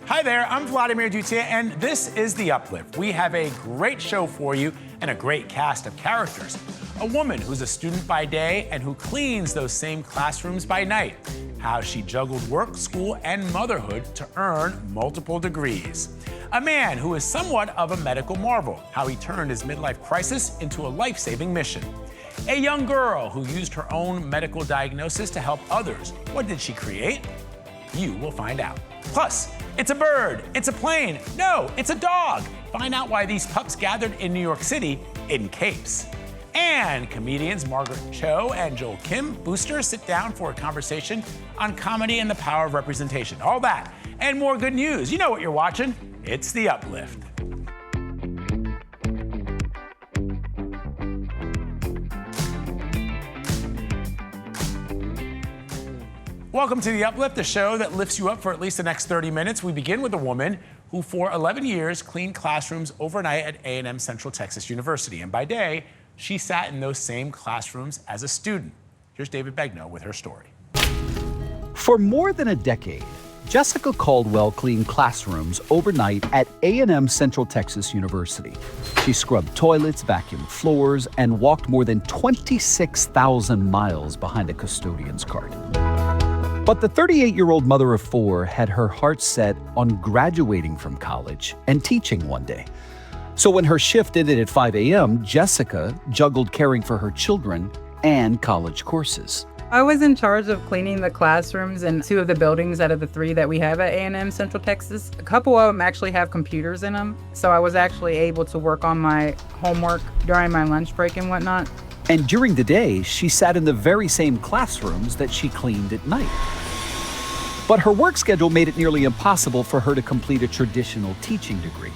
Hi there, I'm Vladimir Duthier, and this is The Uplift. We have a great show for you and a great cast of characters. A woman who's a student by day and who cleans those same classrooms by night. How she juggled work, school, and motherhood to earn multiple degrees. A man who is somewhat of a medical marvel. How he turned his midlife crisis into a life-saving mission. A young girl who used her own medical diagnosis to help others. What did she create? You will find out. Plus, it's a bird, it's a plane, no, it's a dog. Find out why these pups gathered in New York City in capes. And comedians Margaret Cho and Joel Kim Booster sit down for a conversation on comedy and the power of representation. All that and more good news. You know what you're watching. It's The Uplift. Welcome to The Uplift, the show that lifts you up for at least the next 30 minutes. We begin with a woman who for 11 years cleaned classrooms overnight at A&M Central Texas University. And by day, she sat in those same classrooms as a student. Here's David Begnaud with her story. For more than a decade, Jessica Caldwell cleaned classrooms overnight at A&M Central Texas University. She scrubbed toilets, vacuumed floors, and walked more than 26,000 miles behind a custodian's cart. But the 38-year-old mother of four had her heart set on graduating from college and teaching one day. So when her shift ended at 5 a.m., Jessica juggled caring for her children and college courses. I was in charge of cleaning the classrooms in 2 of the buildings out of the 3 that we have at A&M Central Texas. A couple of them actually have computers in them, so I was actually able to work on my homework during my lunch break and whatnot. And during the day, she sat in the very same classrooms that she cleaned at night. But her work schedule made it nearly impossible for her to complete a traditional teaching degree.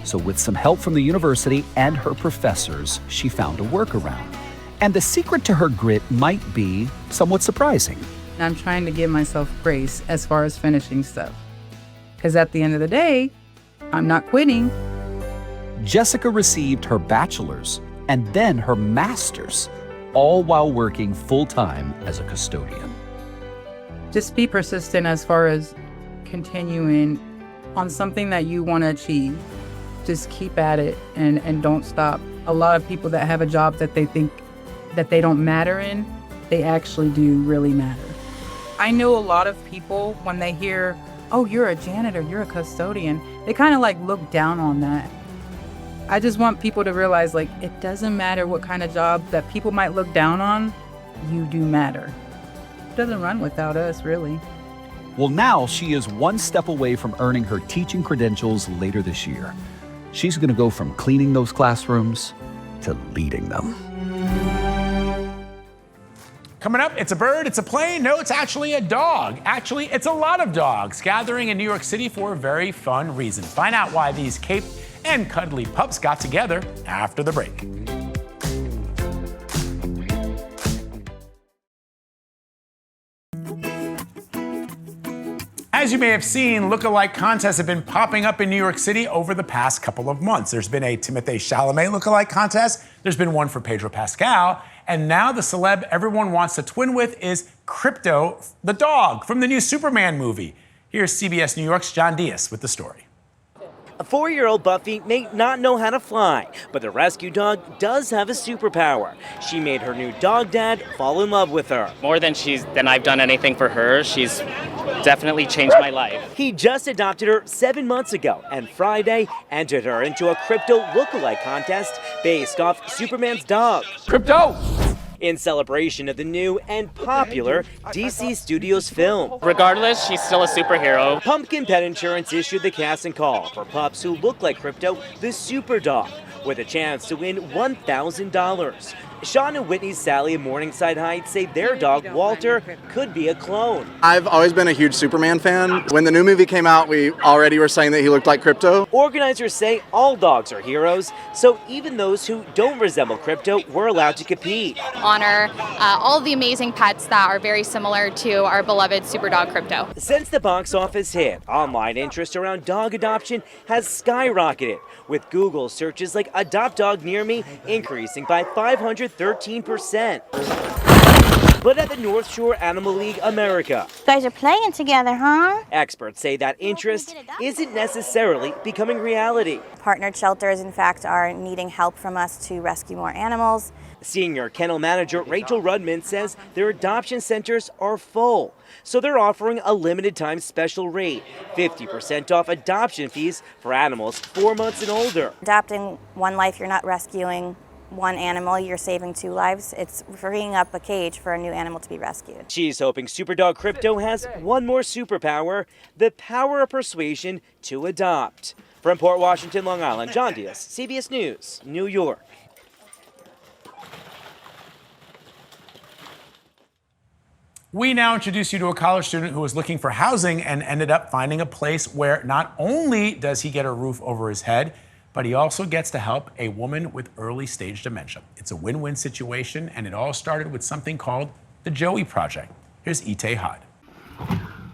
So with some help from the university and her professors, she found a workaround. And the secret to her grit might be somewhat surprising. I'm trying to give myself grace as far as finishing stuff. Because at the end of the day, I'm not quitting. Jessica received her bachelor's and then her master's, all while working full-time as a custodian. Just be persistent as far as continuing on something that you want to achieve. Just keep at it and don't stop. A lot of people that have a job that they think that they don't matter in, they actually do really matter. I know a lot of people, when they hear, oh, you're a janitor, you're a custodian, they kind of like look down on that. I just want people to realize, like, it doesn't matter what kind of job that people might look down on, you do matter. It doesn't run without us, really. Well, now she is one step away from earning her teaching credentials later this year. She's going to go from cleaning those classrooms to leading them. Coming up, it's a bird, it's a plane, no, it's actually a dog. Actually, it's a lot of dogs gathering in New York City for a very fun reason. Find out why these cape and cuddly pups got together after the break. As you may have seen, lookalike contests have been popping up in New York City over the past couple of months. There's been a Timothée Chalamet lookalike contest, there's been one for Pedro Pascal, and now the celeb everyone wants to twin with is Crypto, the dog from the new Superman movie. Here's CBS New York's John Diaz with the story. A 4-year-old Buffy may not know how to fly, but the rescue dog does have a superpower. She made her new dog dad fall in love with her. More than I've done anything for her, she's definitely changed my life. He just adopted her 7 months ago, and Friday entered her into a Crypto lookalike contest based off Superman's dog. Crypto! In celebration of the new and popular DC Studios film. Regardless, she's still a superhero. Pumpkin Pet Insurance issued the casting call for pups who look like Crypto, the super dog, with a chance to win $1,000. Sean and Whitney's Sally in Morningside Heights say their dog, Walter, could be a clone. I've always been a huge Superman fan. When the new movie came out, we already were saying that he looked like Crypto. Organizers say all dogs are heroes, so even those who don't resemble Crypto were allowed to compete. Honor all the amazing pets that are very similar to our beloved super dog Crypto. Since the box office hit, online interest around dog adoption has skyrocketed, with Google searches like "Adopt Dog Near Me" increasing by 513%. but at the North Shore Animal League America. You guys are playing together, huh? Experts say that interest isn't necessarily becoming reality. Partnered shelters, in fact, are needing help from us to rescue more animals. Senior kennel manager Rachel Rudman says their adoption centers are full, so they're offering a limited time special rate, 50% off adoption fees for animals 4 months and older. Adopting one life, you're not rescuing one animal, you're saving 2 lives. It's freeing up a cage for a new animal to be rescued. She's hoping Superdog Crypto has one more superpower, the power of persuasion to adopt. From Port Washington, Long Island, John Diaz, CBS News, New York. We now introduce you to a college student who was looking for housing and ended up finding a place where not only does he get a roof over his head, but he also gets to help a woman with early stage dementia. It's a win-win situation, and it all started with something called the Joey Project. Here's Itay Hod.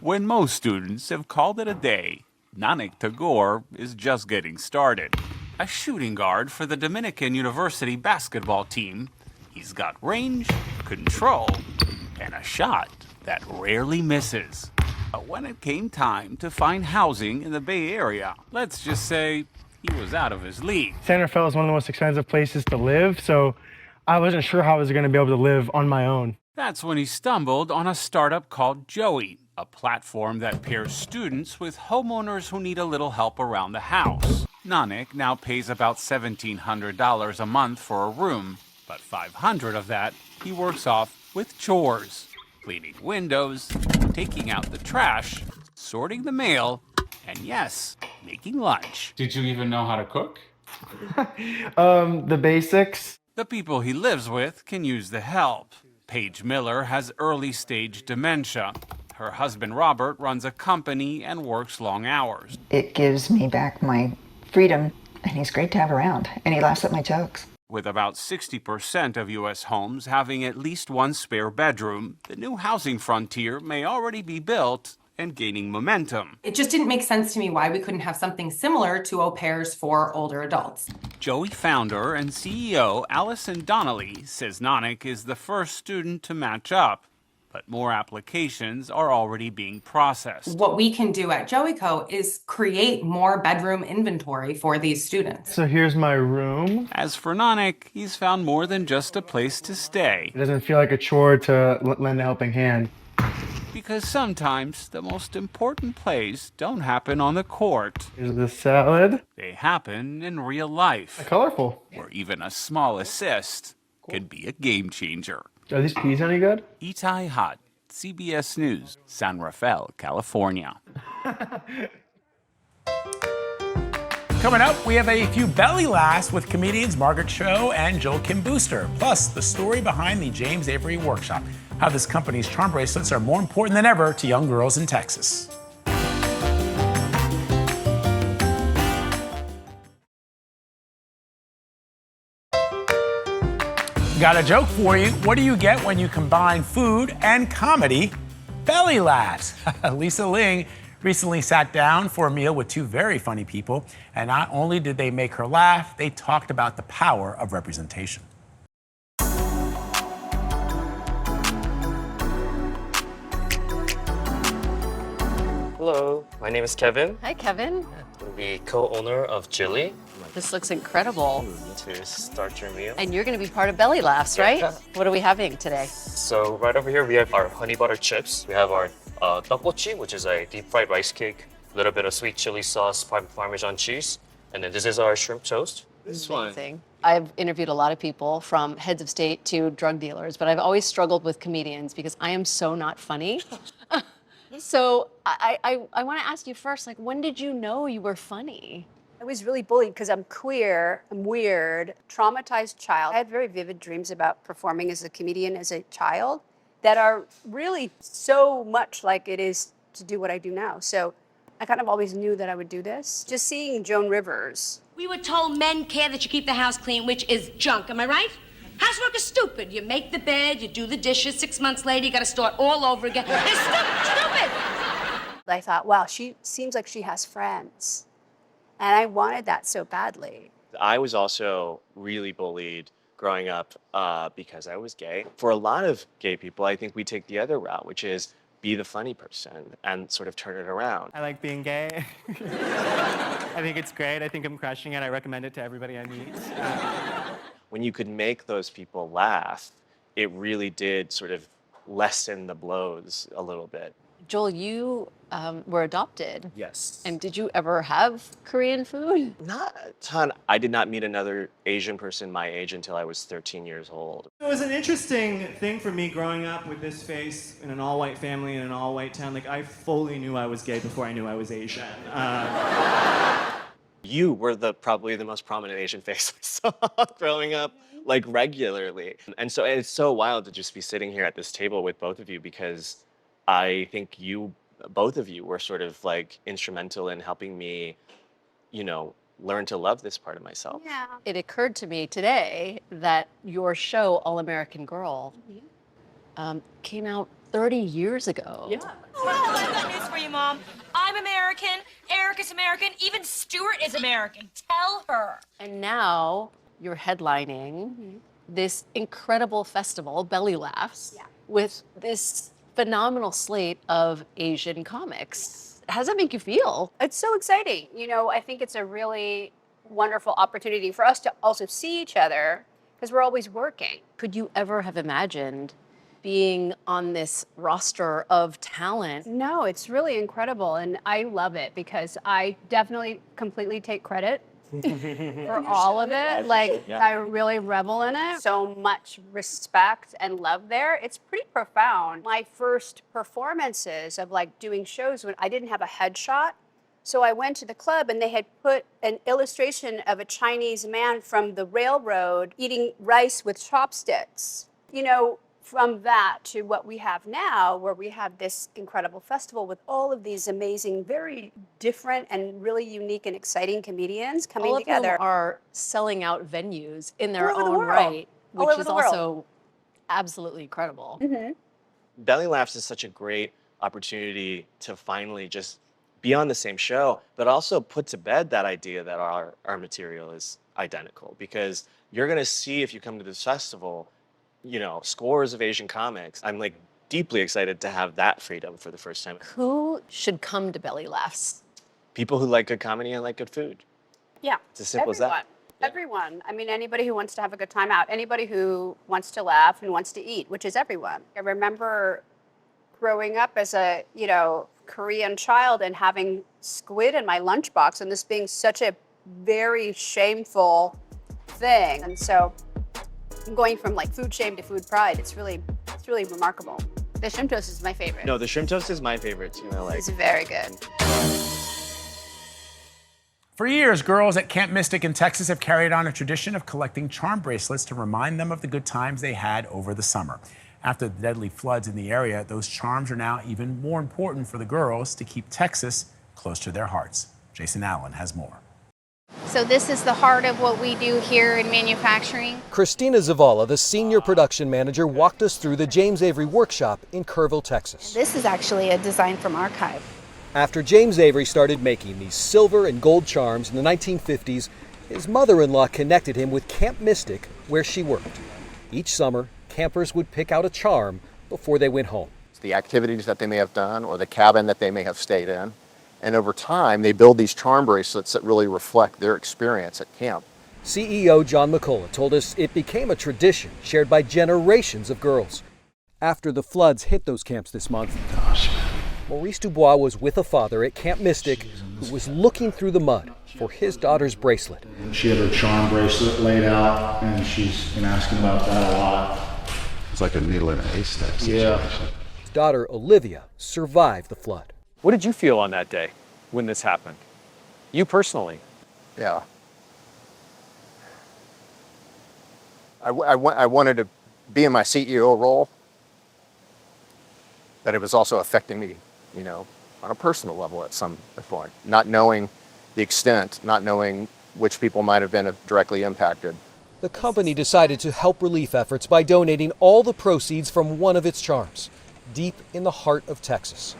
When most students have called it a day, Nanik Tagore is just getting started. A shooting guard for the Dominican University basketball team, he's got range, control, and a shot that rarely misses. But when it came time to find housing in the Bay Area, let's just say he was out of his league. San Rafael is one of the most expensive places to live, so I wasn't sure how I was going to be able to live on my own. That's when he stumbled on a startup called Joey, a platform that pairs students with homeowners who need a little help around the house. Nanik now pays about $1,700 a month for a room, but $500 of that he works off with chores, cleaning windows, taking out the trash, sorting the mail, and yes, making lunch. Did you even know how to cook? The basics. The people he lives with can use the help. Paige Miller has early stage dementia. Her husband Robert runs a company and works long hours. It gives me back my freedom, and he's great to have around, and he laughs at my jokes. With about 60% of U.S. homes having at least one spare bedroom, the new housing frontier may already be built and gaining momentum. It just didn't make sense to me why we couldn't have something similar to au pairs for older adults. Joey founder and CEO Allison Donnelly says Nanik is the first student to match up, but more applications are already being processed. What we can do at Joey Co. is create more bedroom inventory for these students. So here's my room. As for Nanik, he's found more than just a place to stay. It doesn't feel like a chore to lend a helping hand. Because sometimes the most important plays don't happen on the court. Here's the salad. They happen in real life. Colorful. Where even a small assist can be a game changer. Are these peas any good? Itay Hod, CBS News, San Rafael, California. Coming up, we have a few belly laughs with comedians Margaret Cho and Joel Kim Booster. Plus, the story behind the James Avery Workshop, how this company's charm bracelets are more important than ever to young girls in Texas. Got a joke for you. What do you get when you combine food and comedy? Belly laughs. Lisa Ling recently sat down for a meal with 2 very funny people, and not only did they make her laugh, they talked about the power of representation. Hello, my name is Kevin. Hi, Kevin. I'm the co-owner of Jilly. This looks incredible. To start your meal. And you're going to be part of Belly Laughs, right? Yeah. What are we having today? So right over here we have our honey butter chips. We have our tteokbokki, which is a deep fried rice cake, a little bit of sweet chili sauce, Parmesan cheese, and then this is our shrimp toast. This Amazing. I've interviewed a lot of people from heads of state to drug dealers, but I've always struggled with comedians because I am so not funny. So I want to ask you first, like, when did you know you were funny? I was really bullied because I'm queer, I'm weird, traumatized child. I had very vivid dreams about performing as a comedian as a child that are really so much like it is to do what I do now. So I kind of always knew that I would do this. Just seeing Joan Rivers. We were told men care that you keep the house clean, which is junk, am I right? Housework is stupid. You make the bed, you do the dishes, 6 months later, you gotta start all over again. It's stupid! I thought, wow, she seems like she has friends. And I wanted that so badly. I was also really bullied growing up because I was gay. For a lot of gay people, I think we take the other route, which is be the funny person and sort of turn it around. I like being gay. I think it's great. I think I'm crushing it. I recommend it to everybody I meet. When you could make those people laugh, it really did sort of lessen the blows a little bit. Joel, you were adopted. Yes. And did you ever have Korean food? Not a ton. I did not meet another Asian person my age until I was 13 years old. It was an interesting thing for me growing up with this face in an all-white family in an all-white town. Like, I fully knew I was gay before I knew I was Asian. You were probably the most prominent Asian face I saw growing up, like regularly. And so it's so wild to just be sitting here at this table with both of you because I think both of you were sort of like instrumental in helping me, learn to love this part of myself. Yeah. It occurred to me today that your show, All American Girl, came out 30 years ago. Yeah. Oh, I've got news for you, Mom. I'm American, Eric is American, even Stuart is American. Tell her. And now you're headlining this incredible festival, Belly Laughs, with this phenomenal slate of Asian comics. How does that make you feel? It's so exciting. I think it's a really wonderful opportunity for us to also see each other because we're always working. Could you ever have imagined being on this roster of talent? No, it's really incredible. And I love it because I definitely completely take credit for all of it. Like, I really revel in it. So much respect and love there. It's pretty profound. My first performances of doing shows when I didn't have a headshot. So I went to the club and they had put an illustration of a Chinese man from the railroad eating rice with chopsticks. From that to what we have now, where we have this incredible festival with all of these amazing, very different and really unique and exciting comedians coming together. All of them are selling out venues in their All over the own world. right, All which over is the world. also absolutely incredible. Mm-hmm. Belly Laughs is such a great opportunity to finally just be on the same show, but also put to bed that idea that our material is identical. Because you're going to see, if you come to this festival, scores of Asian comics. I'm deeply excited to have that freedom for the first time. Who should come to Belly Laughs? People who like good comedy and like good food. Yeah. It's as simple as that. Everyone. I mean, anybody who wants to have a good time out, anybody who wants to laugh and wants to eat, which is everyone. I remember growing up as a, Korean child and having squid in my lunchbox and this being such a very shameful thing. And so going from food shame to food pride, it's really remarkable. The shrimp toast is my favorite. No, the shrimp toast is my favorite too. It's very good. For years, girls at Camp Mystic in Texas have carried on a tradition of collecting charm bracelets to remind them of the good times they had over the summer. After the deadly floods in the area, those charms are now even more important for the girls to keep Texas close to their hearts. Jason Allen has more. So this is the heart of what we do here in manufacturing. Christina Zavala, the senior production manager, walked us through the James Avery workshop in Kerrville, Texas. This is actually a design from Archive. After James Avery started making these silver and gold charms in the 1950s, his mother-in-law connected him with Camp Mystic, where she worked. Each summer, campers would pick out a charm before they went home. The activities that they may have done or the cabin that they may have stayed in. And over time, they build these charm bracelets that really reflect their experience at camp. CEO John McCullough told us it became a tradition shared by generations of girls. After the floods hit those camps this month, Maurice Dubois was with a father at Camp Mystic who was looking through the mud for his daughter's bracelet. She had her charm bracelet laid out, and she's been asking about that a lot. It's like a needle in a haystack situation. His daughter, Olivia, survived the flood. What did you feel on that day when this happened? You personally? Yeah. I wanted to be in my CEO role, but it was also affecting me, on a personal level at some point. Not knowing the extent, not knowing which people might have been directly impacted. The company decided to help relief efforts by donating all the proceeds from one of its charms, deep in the heart of Texas.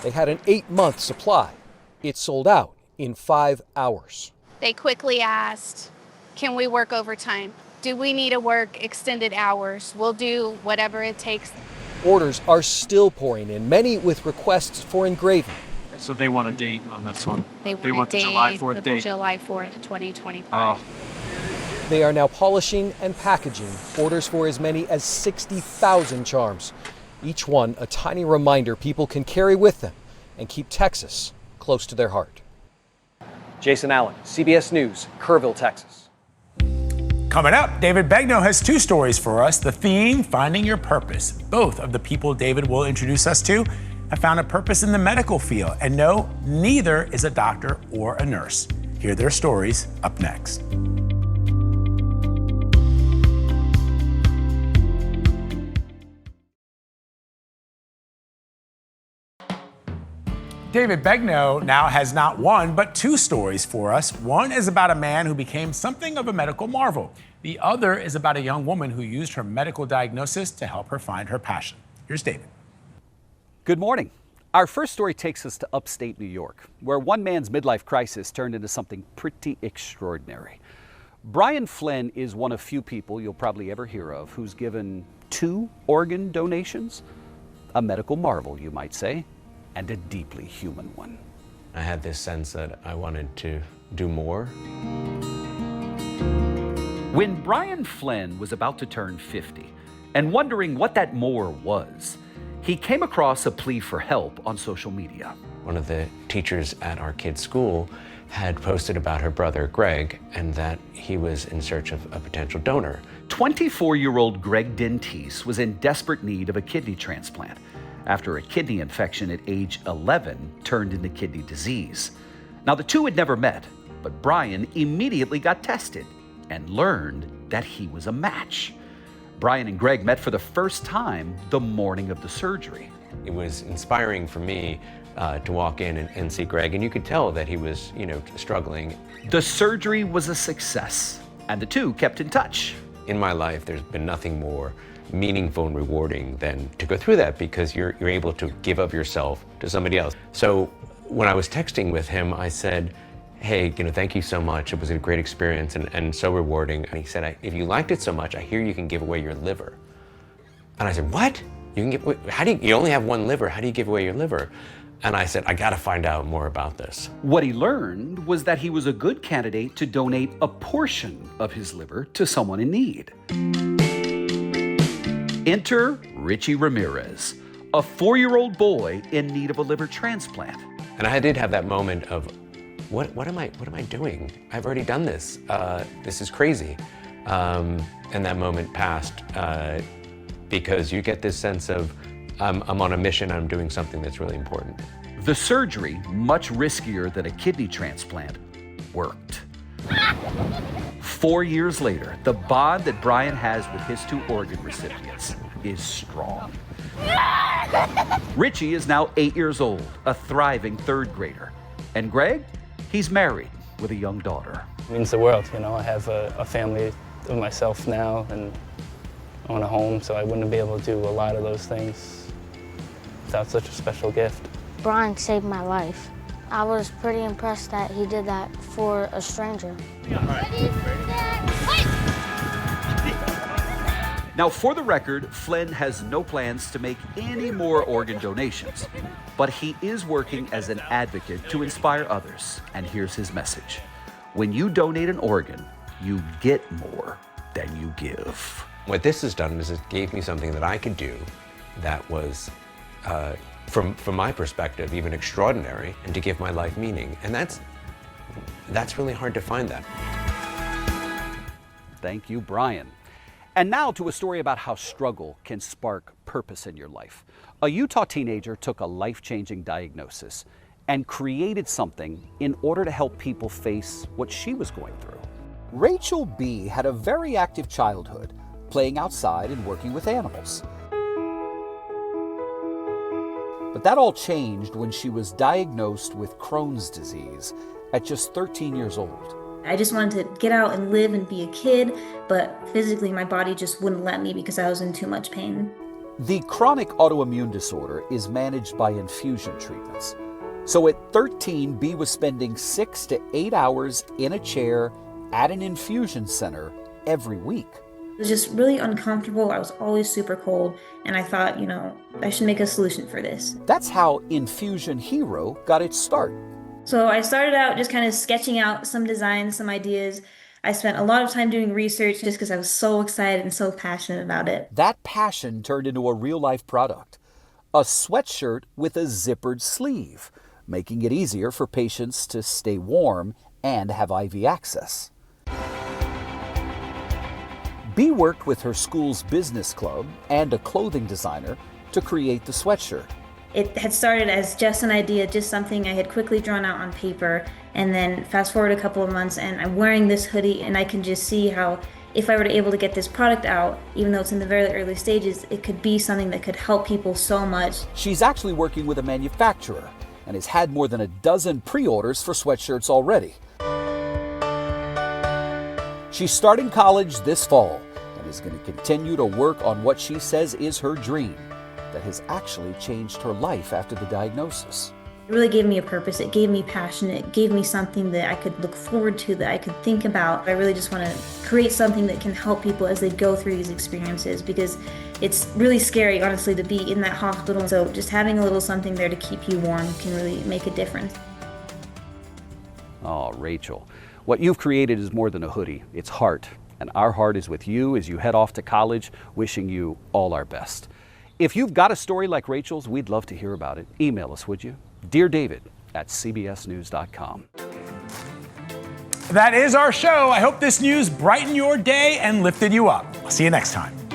They had an 8-month supply. It sold out in 5 hours. They quickly asked, can we work overtime? Do we need to work extended hours? We'll do whatever it takes. Orders are still pouring in, many with requests for engraving. So they want a date on this one. They want the July 4th date. July 4th, 2025. Oh. They are now polishing and packaging orders for as many as 60,000 charms. Each one a tiny reminder people can carry with them and keep Texas close to their heart. Jason Allen, CBS News, Kerrville, Texas. Coming up, David Begnaud has two stories for us. The theme, finding your purpose. Both of the people David will introduce us to have found a purpose in the medical field. And no, neither is a doctor or a nurse. Hear their stories up next. David Begnaud now has not one, but two stories for us. One is about a man who became something of a medical marvel. The other is about a young woman who used her medical diagnosis to help her find her passion. Here's David. Good morning. Our first story takes us to upstate New York, where one man's midlife crisis turned into something pretty extraordinary. Brian Flynn is one of few people you'll probably ever hear of who's given 2 organ donations. A medical marvel, you might say, and a deeply human one. I had this sense that I wanted to do more. When Brian Flynn was about to turn 50 and wondering what that more was, he came across a plea for help on social media. One of the teachers at our kid's school had posted about her brother, Greg, and that he was in search of a potential donor. 24-year-old Greg Dentise was in desperate need of a kidney transplant after a kidney infection at age 11 turned into kidney disease. Now, the two had never met, but Brian immediately got tested and learned that he was a match. Brian and Greg met for the first time the morning of the surgery. It was inspiring for me to walk in and see Greg, and you could tell that he was, struggling. The surgery was a success, and the two kept in touch. In my life, there's been nothing more meaningful and rewarding than to go through that, because you're able to give of yourself to somebody else. So when I was texting with him, I said, hey, thank you so much. It was a great experience and so rewarding. And he said, if you liked it so much, I hear you can give away your liver. And I said, what? You only have one liver. How do you give away your liver? And I said, I got to find out more about this. What he learned was that he was a good candidate to donate a portion of his liver to someone in need. Enter Richie Ramirez, a 4-year-old boy in need of a liver transplant. And I did have that moment of, what am I doing? I've already done this. This is crazy. And that moment passed because you get this sense of, I'm on a mission, I'm doing something that's really important. The surgery, much riskier than a kidney transplant, worked. 4 years later, the bond that Brian has with his 2 organ recipients is strong. Richie is now 8 years old, a thriving 3rd grader. And Greg, he's married with a young daughter. It means the world, I have a family of myself now and own a home, so I wouldn't be able to do a lot of those things without such a special gift. Brian saved my life. I was pretty impressed that he did that for a stranger. Now, for the record, Flynn has no plans to make any more organ donations, but he is working as an advocate to inspire others. And here's his message. When you donate an organ, you get more than you give. What this has done is it gave me something that I could do that was, from my perspective, even extraordinary, and to give my life meaning. And that's really hard to find that. Thank you, Brian. And now to a story about how struggle can spark purpose in your life. A Utah teenager took a life-changing diagnosis and created something in order to help people face what she was going through. Rachel B. had a very active childhood, playing outside and working with animals. But that all changed when she was diagnosed with Crohn's disease at just 13 years old. I just wanted to get out and live and be a kid, but physically my body just wouldn't let me because I was in too much pain. The chronic autoimmune disorder is managed by infusion treatments. So at 13, B was spending 6 to 8 hours in a chair at an infusion center every week. It was just really uncomfortable. I was always super cold, and I thought, I should make a solution for this. That's how Infusion Hero got its start. So I started out just kind of sketching out some designs, some ideas. I spent a lot of time doing research just because I was so excited and so passionate about it. That passion turned into a real-life product, a sweatshirt with a zippered sleeve, making it easier for patients to stay warm and have IV access. Bea worked with her school's business club and a clothing designer to create the sweatshirt. It had started as just an idea, just something I had quickly drawn out on paper, and then fast forward a couple of months and I'm wearing this hoodie, and I can just see how if I were able to get this product out, even though it's in the very early stages, it could be something that could help people so much. She's actually working with a manufacturer and has had more than a dozen pre-orders for sweatshirts already. She's starting college this fall and is going to continue to work on what she says is her dream that has actually changed her life after the diagnosis. It really gave me a purpose. It gave me passion. It gave me something that I could look forward to, that I could think about. I really just want to create something that can help people as they go through these experiences, because it's really scary, honestly, to be in that hospital. So just having a little something there to keep you warm can really make a difference. Oh, Rachel, what you've created is more than a hoodie. It's heart. And our heart is with you as you head off to college, wishing you all our best. If you've got a story like Rachel's, we'd love to hear about it. Email us, would you? Dear David at cbsnews.com. That is our show. I hope this news brightened your day and lifted you up. I'll see you next time.